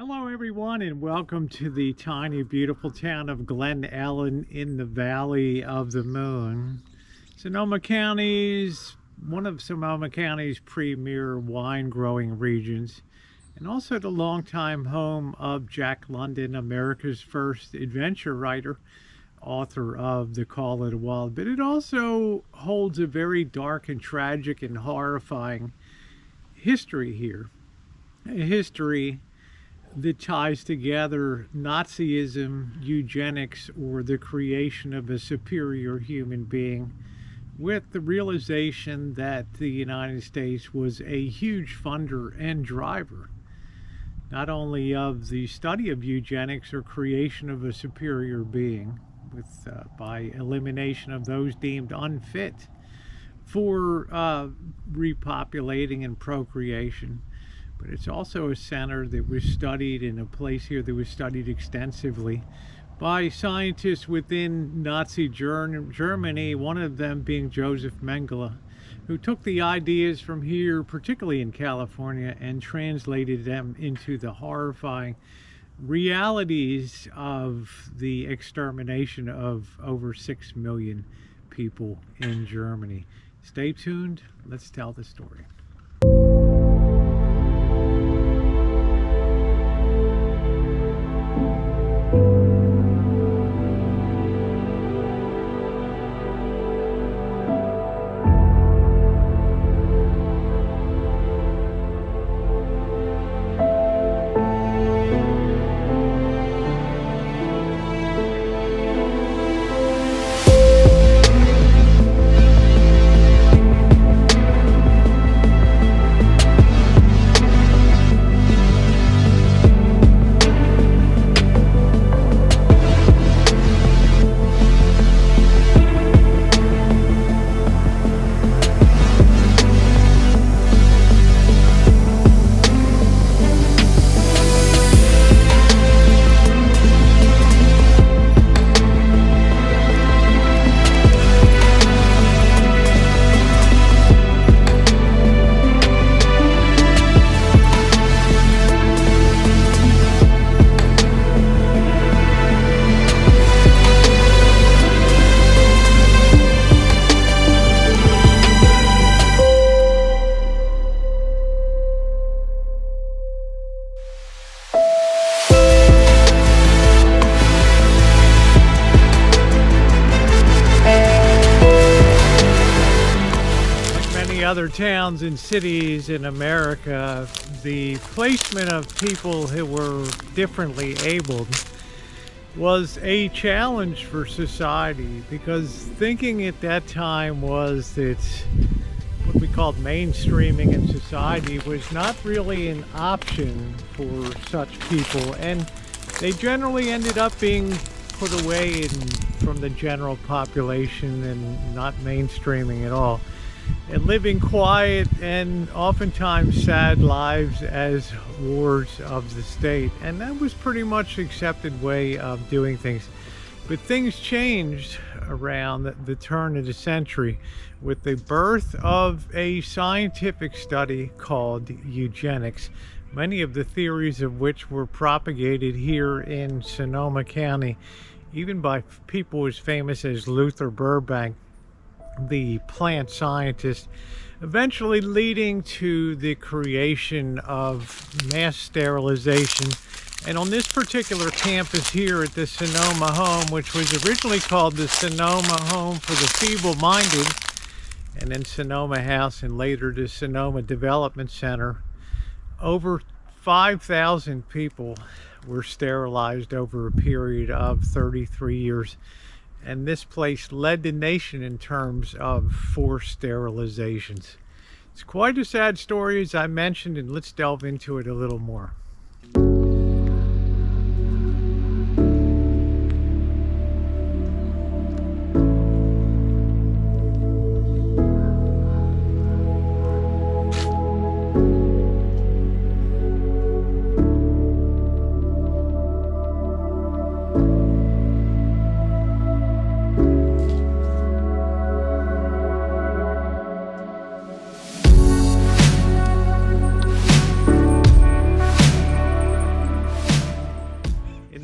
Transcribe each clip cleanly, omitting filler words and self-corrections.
Hello everyone, and welcome to the tiny beautiful town of Glen Ellen in the Valley of the Moon. Sonoma County's one of Sonoma County's premier wine growing regions, and also the longtime home of Jack London, America's first adventure writer, author of The Call of the Wild. But it also holds a very dark and tragic and horrifying history here. A history that ties together Nazism, eugenics, or the creation of a superior human being with the realization that the United States was a huge funder and driver, not only of the study of eugenics or creation of a superior being, by elimination of those deemed unfit for repopulating and procreation, but it's also a center that was studied, in a place here that was studied extensively by scientists within Nazi Germany, one of them being Joseph Mengele, who took the ideas from here, particularly in California, and translated them into the horrifying realities of the extermination of over 6 million people in Germany. Stay tuned, let's tell the story. Other towns and cities in America, the placement of people who were differently abled was a challenge for society, because thinking at that time was that what we called mainstreaming in society was not really an option for such people, and they generally ended up being put away from the general population and not mainstreaming at all, and living quiet and oftentimes sad lives as wards of the state. And that was pretty much the accepted way of doing things. But things changed around the turn of the century with the birth of a scientific study called eugenics, many of the theories of which were propagated here in Sonoma County, even by people as famous as Luther Burbank, the plant scientist, eventually leading to the creation of mass sterilization. And on this particular campus here at the Sonoma Home, which was originally called the Sonoma Home for the Feeble-Minded, and then Sonoma House, and later the Sonoma Development Center, over 5,000 people were sterilized over a period of 33 years. And this place led the nation in terms of forced sterilizations. It's quite a sad story, as I mentioned, and let's delve into it a little more.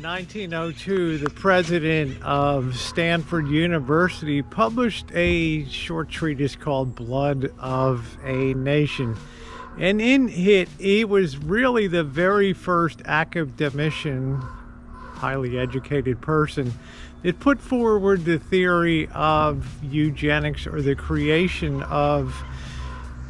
1902, the president of Stanford University published a short treatise called Blood of a Nation. And in it, he was really the very first academician, highly educated person that put forward the theory of eugenics, or the creation of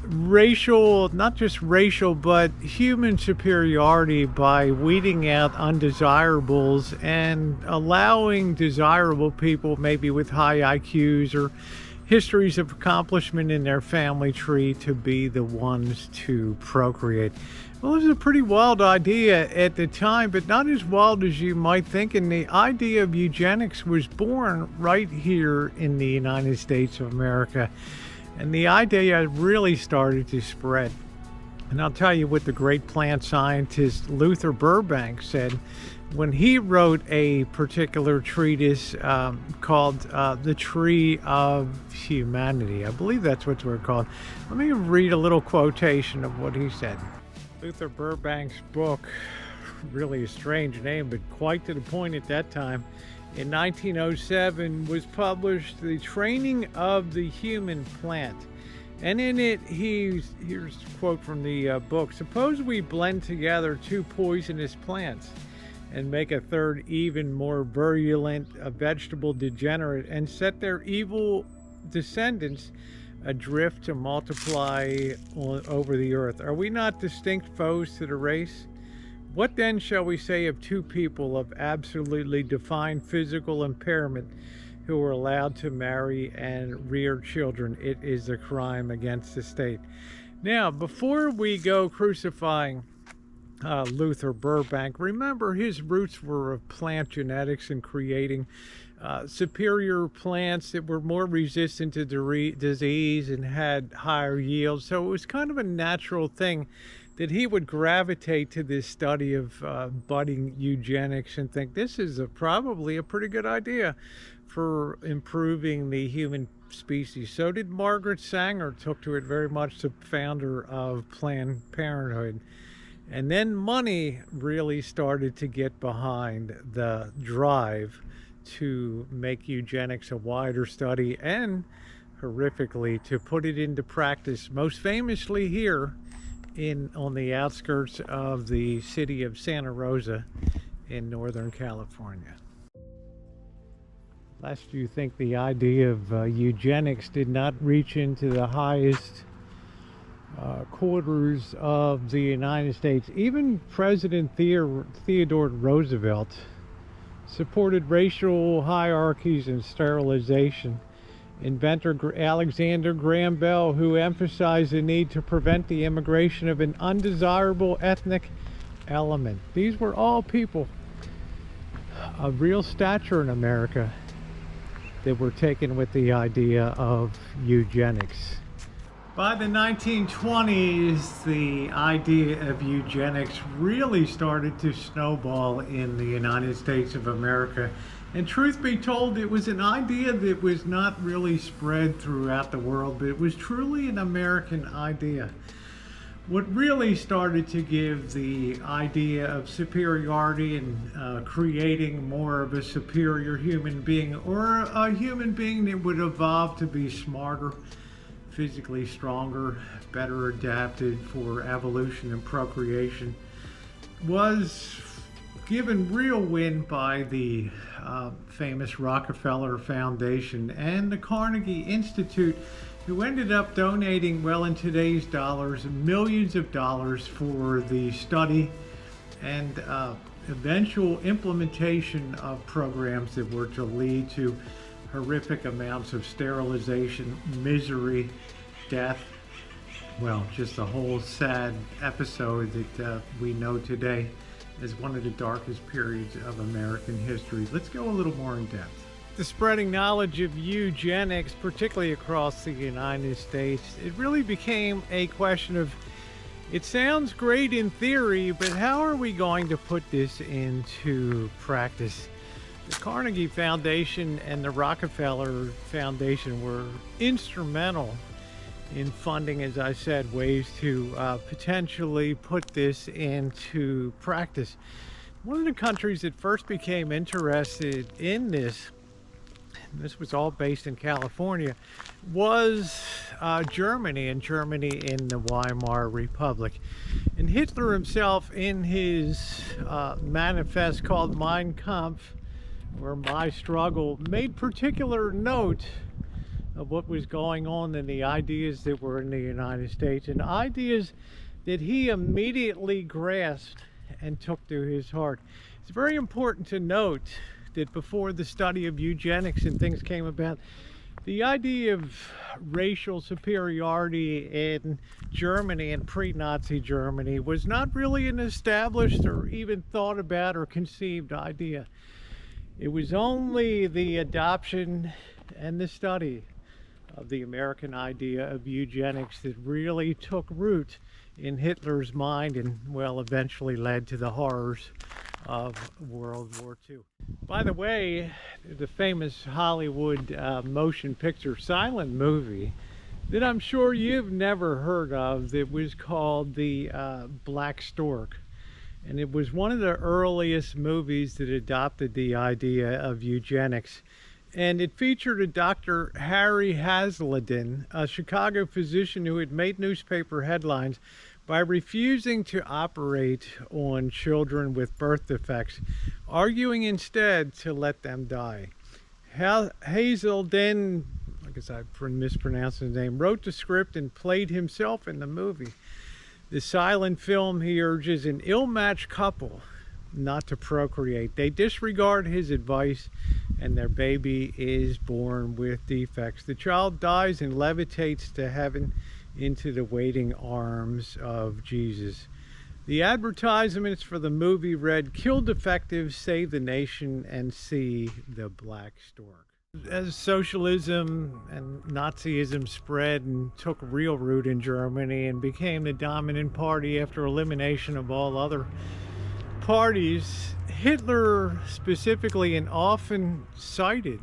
racial, not just racial, but human superiority by weeding out undesirables and allowing desirable people, maybe with high IQs or histories of accomplishment in their family tree, to be the ones to procreate. Well, it was a pretty wild idea at the time, but not as wild as you might think. And the idea of eugenics was born right here in the United States of America. And the idea really started to spread. And I'll tell you what the great plant scientist Luther Burbank said when he wrote a particular treatise called The Tree of Humanity. I believe that's what we're called. Let me read a little quotation of what he said. Luther Burbank's book, really a strange name, but quite to the point at that time, in 1907 was published, The Training of the Human Plant. And in it, here's a quote from the book: "Suppose we blend together two poisonous plants and make a third, even more virulent, a vegetable degenerate, and set their evil descendants adrift to multiply over the earth. Are we not distinct foes to the race? What then shall we say of two people of absolutely defined physical impairment who are allowed to marry and rear children? It is a crime against the state." Now, before we go crucifying Luther Burbank, remember his roots were of plant genetics and creating superior plants that were more resistant to disease and had higher yields. So it was kind of a natural thing that he would gravitate to this study of budding eugenics and think this is probably a pretty good idea for improving the human species. So did Margaret Sanger, took to it very much, the founder of Planned Parenthood. And then money really started to get behind the drive to make eugenics a wider study and, horrifically, to put it into practice, most famously here on the outskirts of the city of Santa Rosa in Northern California. Lest you think the idea of eugenics did not reach into the highest quarters of the United States, even President Theodore Roosevelt supported racial hierarchies and sterilization. Inventor Alexander Graham Bell, who emphasized the need to prevent the immigration of an undesirable ethnic element. These were all people of real stature in America that were taken with the idea of eugenics. By the 1920s, the idea of eugenics really started to snowball in the United States of America. And truth be told, it was an idea that was not really spread throughout the world, but it was truly an American idea. What really started to give the idea of superiority and creating more of a superior human being, or a human being that would evolve to be smarter, physically stronger, better adapted for evolution and procreation, was given real wind by the famous Rockefeller Foundation and the Carnegie Institute, who ended up donating, well, in today's dollars, millions of dollars for the study and eventual implementation of programs that were to lead to horrific amounts of sterilization, misery, death, well, just a whole sad episode that we know today as one of the darkest periods of American history. Let's go a little more in depth. The spreading knowledge of eugenics, particularly across the United States, it really became a question of, it sounds great in theory, but how are we going to put this into practice? The Carnegie Foundation and the Rockefeller Foundation were instrumental in funding, as I said, ways to potentially put this into practice. One of the countries that first became interested in this, and this was all based in California, was Germany, and Germany in the Weimar Republic. And Hitler himself, in his manifest called Mein Kampf, or My Struggle, made particular note of what was going on and the ideas that were in the United States, and ideas that he immediately grasped and took to his heart. It's very important to note that before the study of eugenics and things came about, the idea of racial superiority in Germany and pre-Nazi Germany was not really an established or even thought about or conceived idea. It was only the adoption and the study of the American idea of eugenics that really took root in Hitler's mind and, well, eventually led to the horrors of World War II. By the way, the famous Hollywood motion picture silent movie that I'm sure you've never heard of, that was called The Black Stork. And it was one of the earliest movies that adopted the idea of eugenics. And it featured a Dr. Harry Hasleden, a Chicago physician who had made newspaper headlines by refusing to operate on children with birth defects, arguing instead to let them die. Hasleden, I guess I mispronounced his name, wrote the script and played himself in the movie. The silent film, he urges an ill-matched couple not to procreate. They disregard his advice and their baby is born with defects. The child dies and levitates to heaven into the waiting arms of Jesus. The advertisements for the movie read, "Kill defectives, save the nation, and see the black stork." As socialism and Nazism spread and took real root in Germany and became the dominant party after elimination of all other parties, Hitler specifically and often cited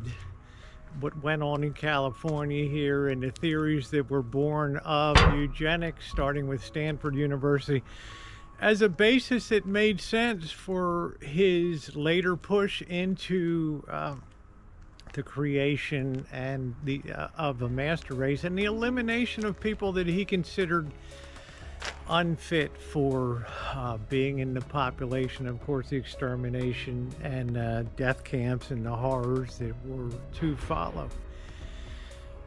what went on in California here and the theories that were born of eugenics, starting with Stanford University, as a basis that made sense for his later push into the creation and of a master race and the elimination of people that he considered unfit for being in the population. Of course, the extermination and death camps and the horrors that were to follow.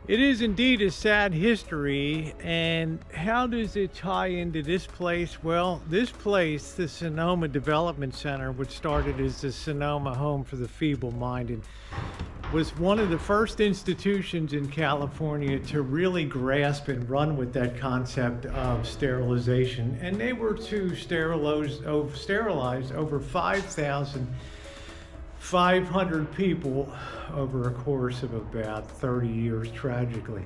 It is indeed a sad history. And how does it tie into this place? Well, this place, the Sonoma Development Center, which started as the Sonoma Home for the Feeble-Minded, was one of the first institutions in California to really grasp and run with that concept of sterilization. And they were to sterilize over 5,500 people over a course of about 30 years, tragically.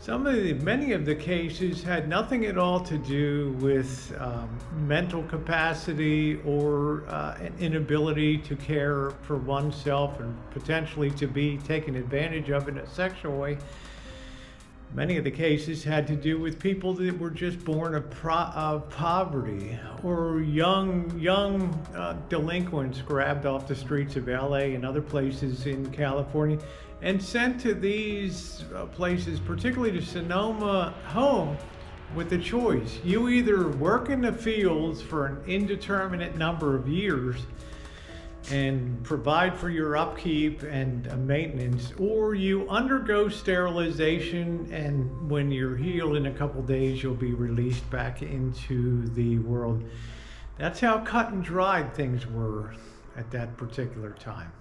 Many of the cases had nothing at all to do with mental capacity or an inability to care for oneself and potentially to be taken advantage of in a sexual way. Many of the cases had to do with people that were just born of poverty, or young delinquents grabbed off the streets of LA and other places in California and sent to these places, particularly to Sonoma Home, with a choice. You either work in the fields for an indeterminate number of years and provide for your upkeep and maintenance, or you undergo sterilization, and when you're healed in a couple days, you'll be released back into the world. That's how cut and dried things were at that particular time.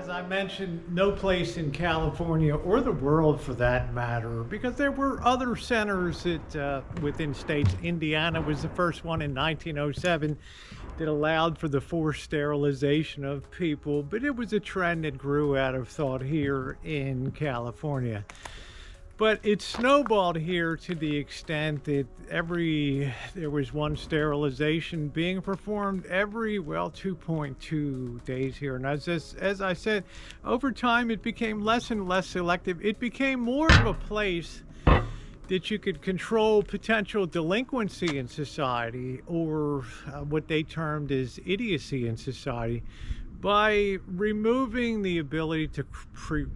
I mentioned, no place in California or the world for that matter, because there were other centers that within states. Indiana was the first one in 1907 that allowed for the forced sterilization of people, but it was a trend that grew out of thought here in California. But it snowballed here to the extent that there was one sterilization being performed every, well, 2.2 days here. And as I said, over time it became less and less selective. It became more of a place that you could control potential delinquency in society, or what they termed as idiocy in society, by removing the ability to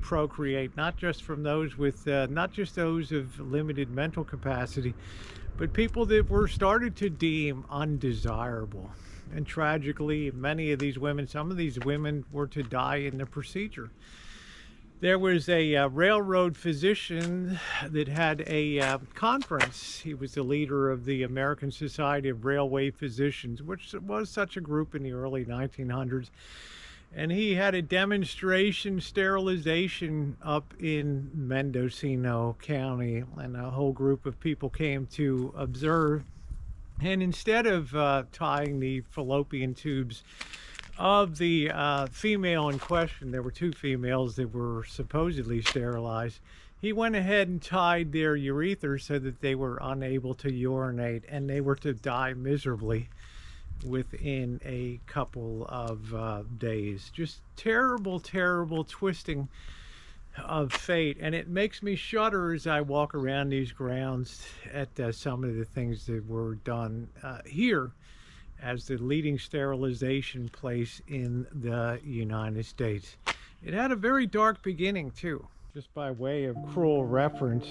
procreate, not just from those with, not just those of limited mental capacity, but people that were started to deem undesirable. And tragically, many of these women, some of these women were to die in the procedure. There was a railroad physician that had a conference. He was the leader of the American Society of Railway Physicians, which was such a group in the early 1900s. And he had a demonstration sterilization up in Mendocino County, and a whole group of people came to observe. And instead of tying the fallopian tubes of the female in question, there were two females that were supposedly sterilized, he went ahead and tied their urethras so that they were unable to urinate, and they were to die miserably within a couple of days. Just terrible, terrible twisting of fate. And it makes me shudder as I walk around these grounds at some of the things that were done here as the leading sterilization place in the United States. It had a very dark beginning too. Just by way of cruel reference,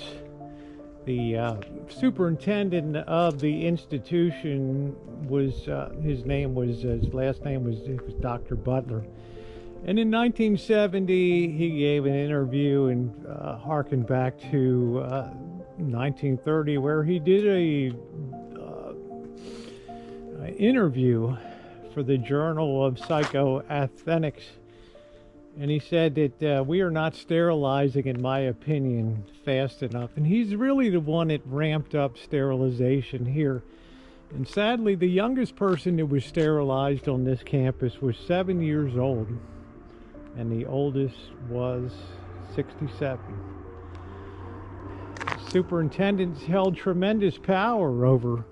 the superintendent of the institution was, his last name was Dr. Butler. And in 1970, he gave an interview and harkened back to 1930, where he did a interview for the Journal of Psychoethics, and he said that we are not sterilizing, in my opinion, fast enough. And he's really the one that ramped up sterilization here. And sadly, the youngest person that was sterilized on this campus was 7 years old, and the oldest was 67. Superintendents held tremendous power over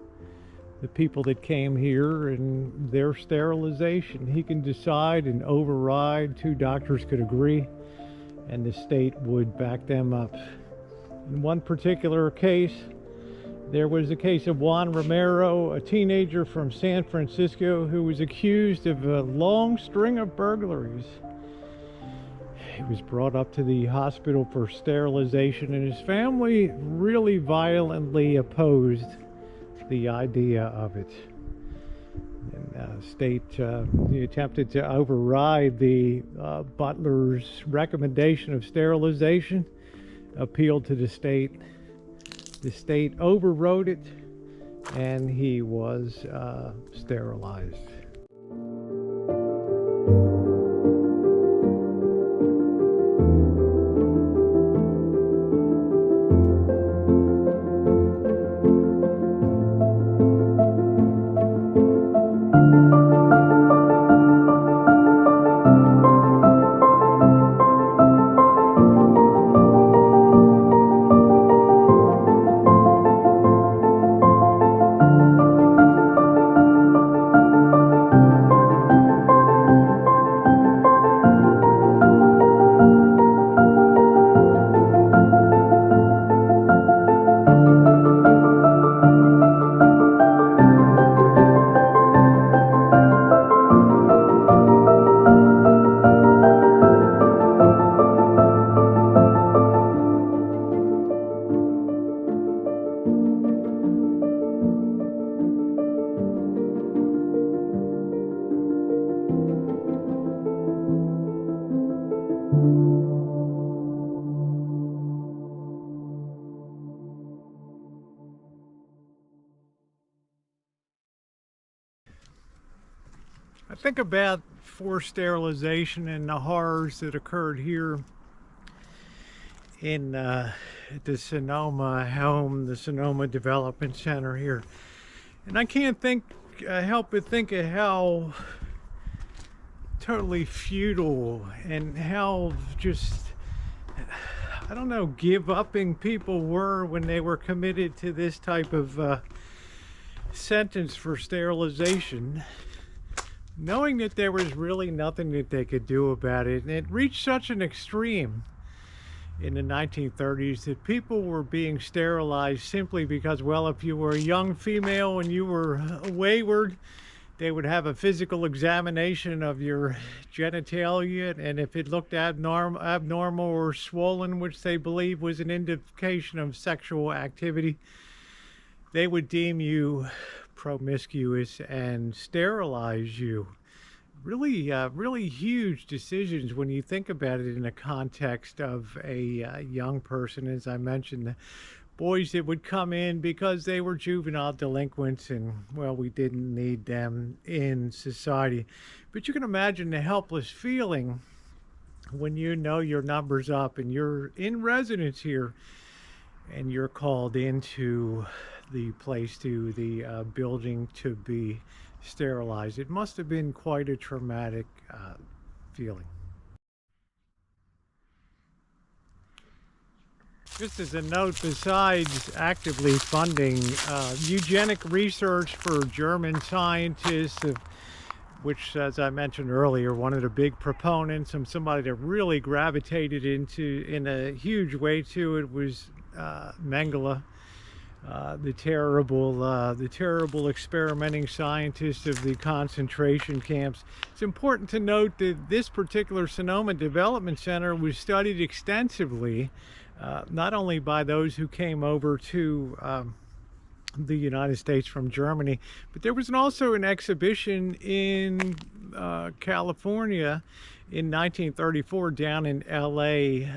the people that came here and their sterilization. He can decide and override. Two doctors could agree, and the state would back them up. In one particular case, there was a case of Juan Romero, a teenager from San Francisco who was accused of a long string of burglaries. He was brought up to the hospital for sterilization, and his family really violently opposed the idea of it. And state attempted to override the butler's recommendation of sterilization, appealed to the state. The state overrode it, and he was sterilized. I think about forced sterilization and the horrors that occurred here in the Sonoma Home, the Sonoma Development Center here. And I can't help but think of how totally futile and how just I don't know, give-upping people were when they were committed to this type of sentence for sterilization, knowing that there was really nothing that they could do about it. And it reached such an extreme in the 1930s that people were being sterilized simply because, well, if you were a young female and you were wayward, they would have a physical examination of your genitalia, and if it looked abnormal or swollen, which they believed was an indication of sexual activity, they would deem you promiscuous and sterilize you. Really huge decisions when you think about it in the context of a young person. As I mentioned, the boys that would come in because they were juvenile delinquents, and, well, we didn't need them in society. But you can imagine the helpless feeling when you know your number's up and you're in residence here and you're called into the place, to the building, to be sterilized. It must have been quite a traumatic feeling. Just as a note, besides actively funding eugenic research for German scientists, which, as I mentioned earlier, one of the big proponents and somebody that really gravitated into in a huge way to it was Mengele, the terrible experimenting scientist of the concentration camps. It's important to note that this particular Sonoma Development Center was studied extensively, not only by those who came over to the United States from Germany, but there was also an exhibition in California in 1934 down in LA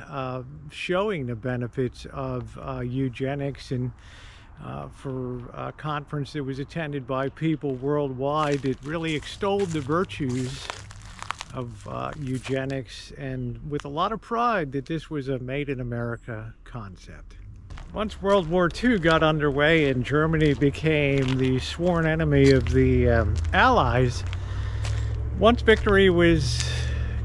showing the benefits of eugenics, and for a conference that was attended by people worldwide, it really extolled the virtues of eugenics, and with a lot of pride that this was a made in America concept. Once World War II got underway and Germany became the sworn enemy of the Allies, once victory was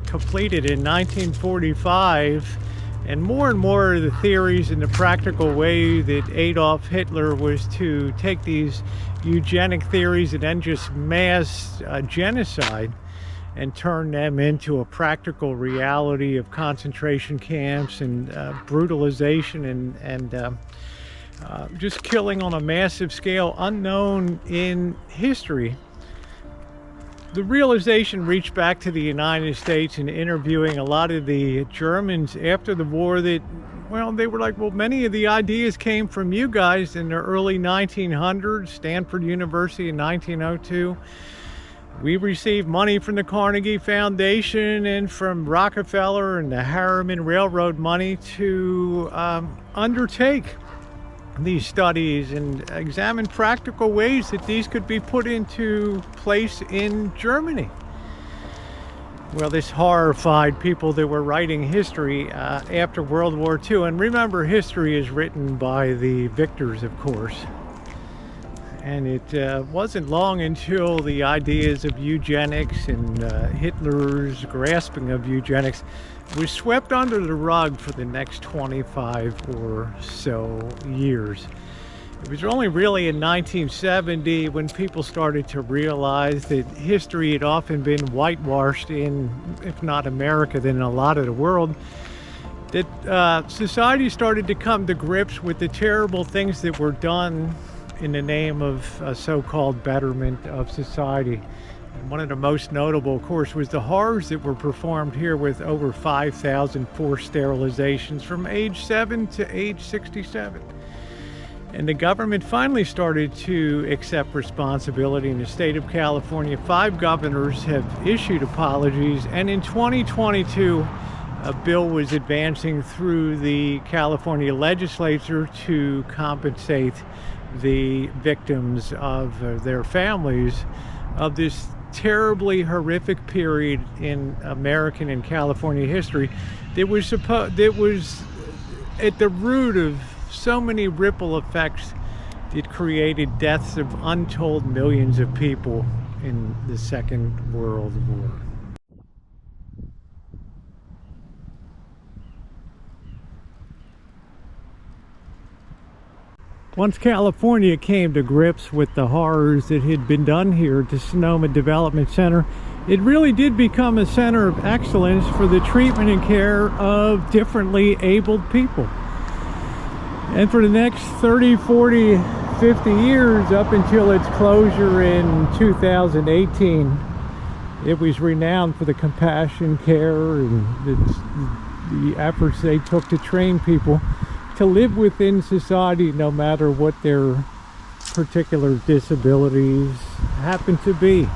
completed in 1945, and more of the theories and the practical way that Adolf Hitler was to take these eugenic theories and then just mass genocide and turn them into a practical reality of concentration camps and brutalization and just killing on a massive scale unknown in history. The realization reached back to the United States in interviewing a lot of the Germans after the war that, well, they were like, well, many of the ideas came from you guys in the early 1900s, Stanford University in 1902. We received money from the Carnegie Foundation and from Rockefeller and the Harriman Railroad money to undertake these studies and examine practical ways that these could be put into place in Germany. Well, this horrified people that were writing history after World War II. And remember, history is written by the victors, of course. And it wasn't long until the ideas of eugenics and Hitler's grasping of eugenics was swept under the rug for the next 25 or so years. It was only really in 1970 when people started to realize that history had often been whitewashed in, if not America, then a lot of the world, that society started to come to grips with the terrible things that were done in the name of a so-called betterment of society. And one of the most notable, of course, was the horrors that were performed here with over 5,000 forced sterilizations from age 7 to age 67. And the government finally started to accept responsibility. In the state of California, 5 governors have issued apologies, and in 2022, a bill was advancing through the California legislature to compensate the victims of their families of this terribly horrific period in American and California history that was at the root of so many ripple effects that created deaths of untold millions of people in the Second World War. Once California came to grips with the horrors that had been done here at the Sonoma Development Center, it really did become a center of excellence for the treatment and care of differently abled people. And for the next 30, 40, 50 years, up until its closure in 2018, it was renowned for the compassion, care, and the efforts they took to train people to live within society no matter what their particular disabilities happen to be.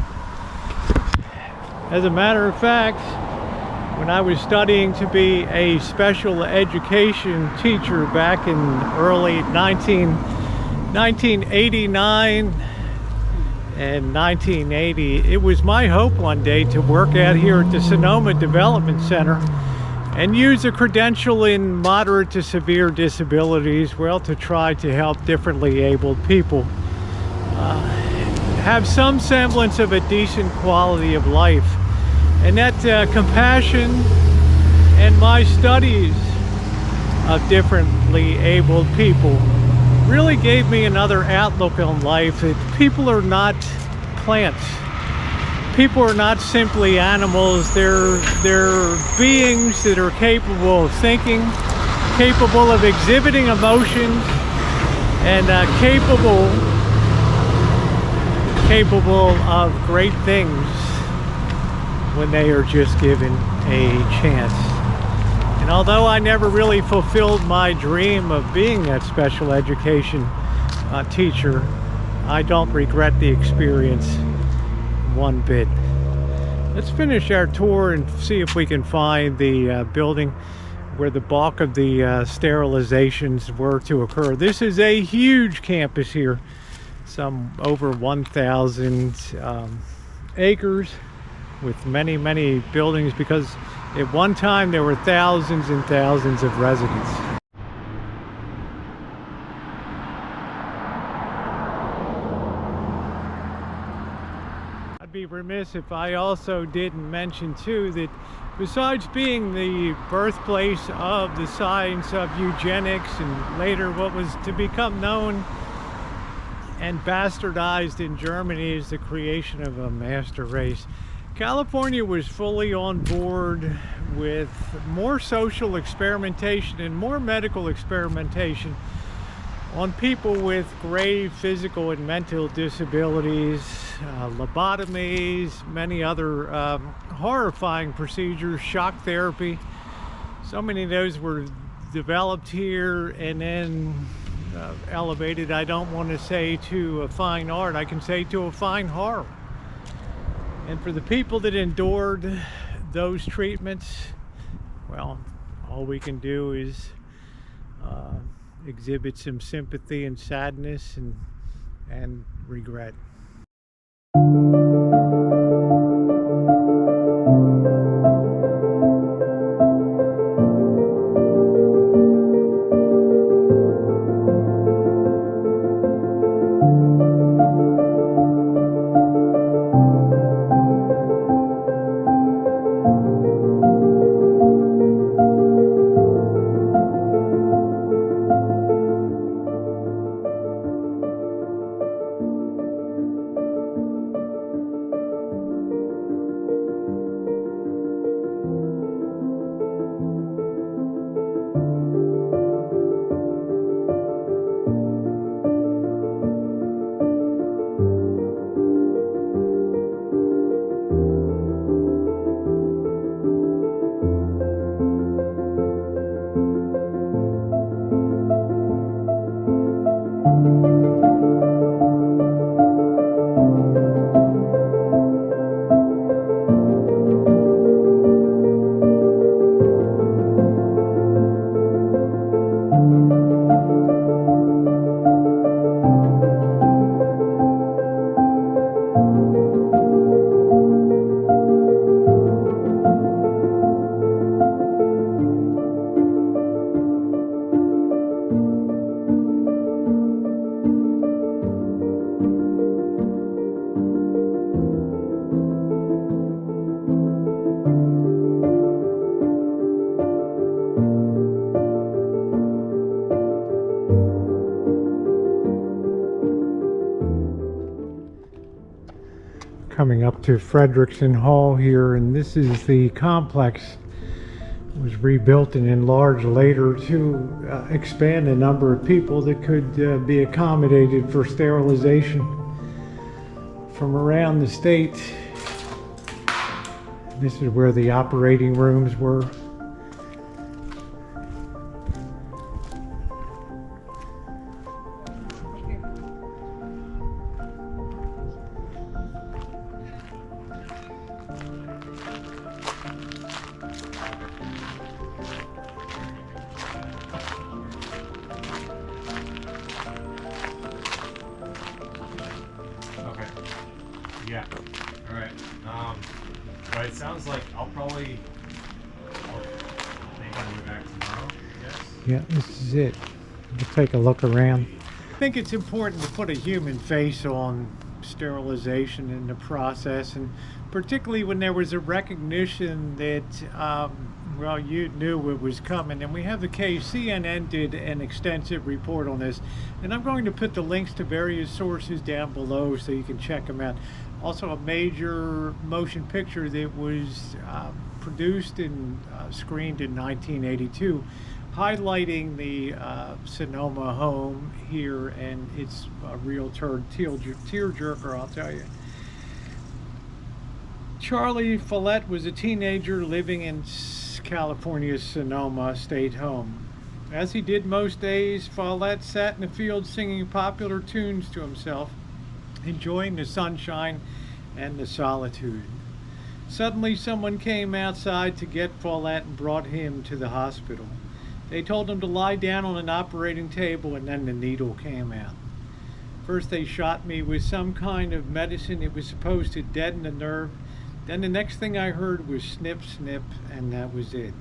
As a matter of fact, when I was studying to be a special education teacher back in early 1989 and 1980, it was my hope one day to work out here at the Sonoma Development Center and use a credential in moderate to severe disabilities, well, to try to help differently abled people have some semblance of a decent quality of life. And that compassion and my studies of differently abled people really gave me another outlook on life, that people are not plants. People are not simply animals. They're beings that are capable of thinking, capable of exhibiting emotions, and capable of great things when they are just given a chance. And although I never really fulfilled my dream of being that special education teacher, I don't regret the experience one bit. Let's finish our tour and see if we can find the building where the bulk of the sterilizations were to occur. This is a huge campus here, some over 1,000 acres, with many, many buildings, because at one time there were thousands and thousands of residents. I'd be remiss if I also didn't mention too that besides being the birthplace of the science of eugenics and later what was to become known and bastardized in Germany as the creation of a master race, California was fully on board with more social experimentation and more medical experimentation on people with grave physical and mental disabilities, lobotomies, many other horrifying procedures, shock therapy. So many of those were developed here and then elevated, I don't want to say to a fine art, I can say to a fine horror. And for the people that endured those treatments, well, all we can do is exhibit some sympathy and sadness and regret. coming up to Frederickson Hall here, and this is the complex. It was rebuilt and enlarged later to expand the number of people that could be accommodated for sterilization from around the state. This is where the operating rooms were. Yeah. All right. But it sounds like I'll make my way back tomorrow. Yes. Yeah, this is it. We'll take a look around. I think it's important to put a human face on sterilization in the process, and particularly when there was a recognition that, well, you knew it was coming. And we have the case. CNN did an extensive report on this, and I'm going to put the links to various sources down below so you can check them out. Also, a major motion picture that was produced and screened in 1982, highlighting the Sonoma Home here, and it's a real tearjerker, I'll tell you. Charlie Follett was a teenager living in California's Sonoma State Home. As he did most days, Follett sat in the field singing popular tunes to himself, enjoying the sunshine and the solitude. Suddenly, someone came outside to get Follett and brought him to the hospital. They told him to lie down on an operating table, and then the needle came out. First, they shot me with some kind of medicine. It was supposed to deaden the nerve. Then the next thing I heard was snip, snip, and that was it.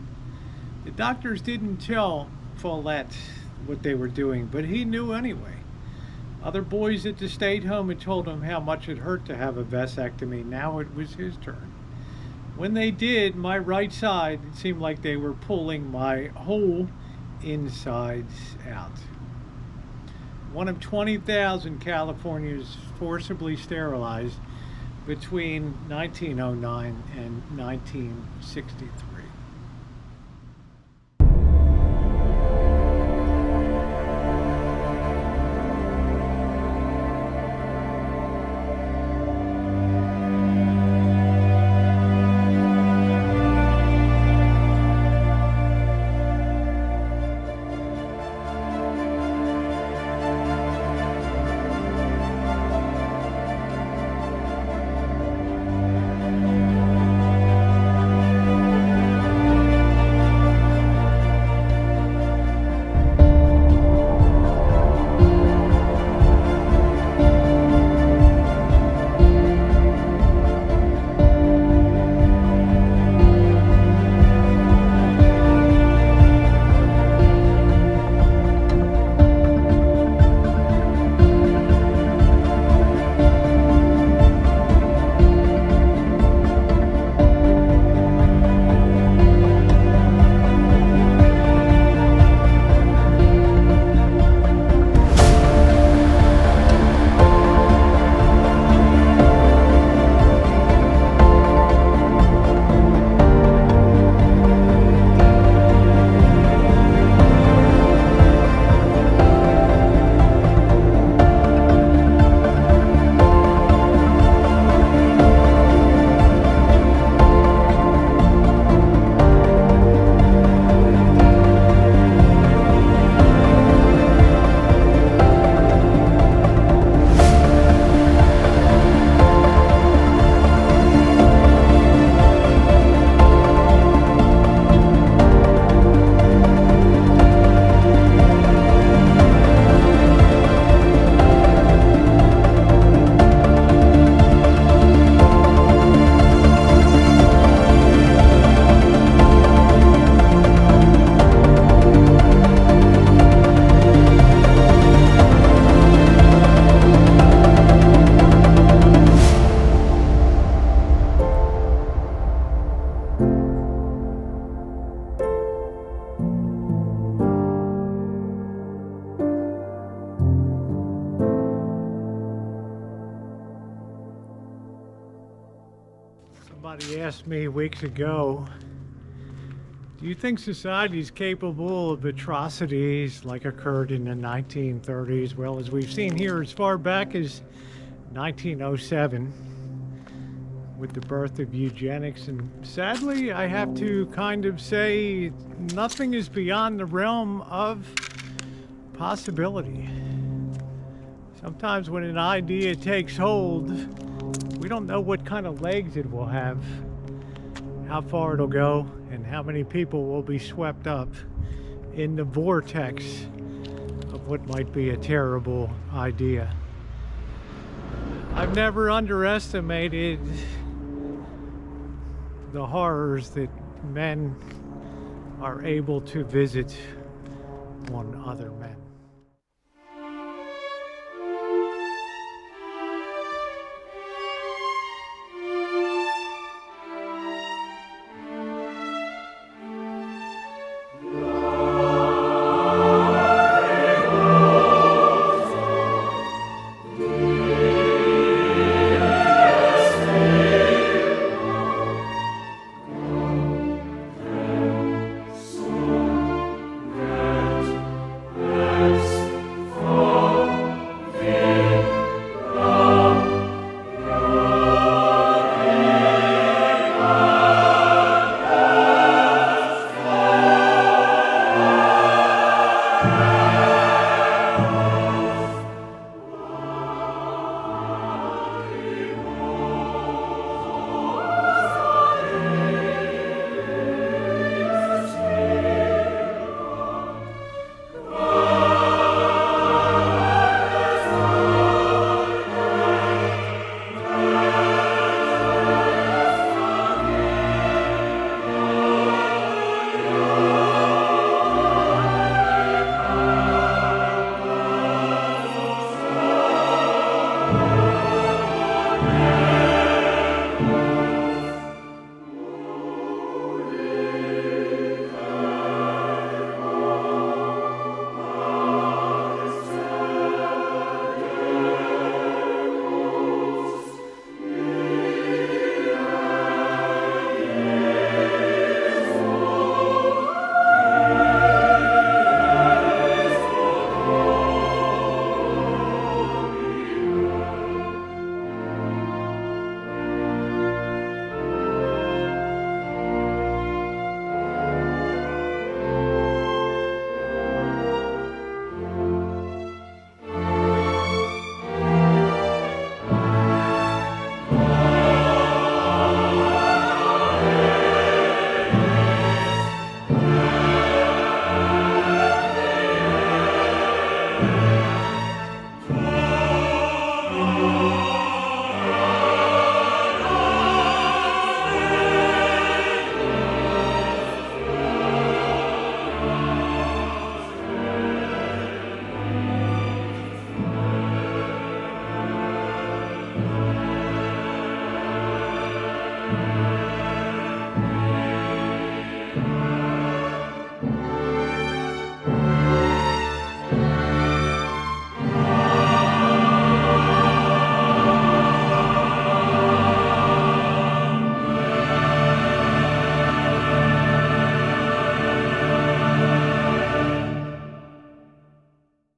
The doctors didn't tell Follett what they were doing, but he knew anyway. Other boys at the state home had told him how much it hurt to have a vasectomy. Now it was his turn. When they did, my right side, it seemed like they were pulling my whole insides out. One of 20,000 Californians forcibly sterilized between 1909 and 1963. asked me weeks ago, do you think society is capable of atrocities like occurred in the 1930s? Well, as we've seen here, as far back as 1907 with the birth of eugenics. And sadly, I have to kind of say nothing is beyond the realm of possibility. Sometimes when an idea takes hold, we don't know what kind of legs it will have, how far it'll go, and how many people will be swept up in the vortex of what might be a terrible idea. I've never underestimated the horrors that men are able to visit on other men.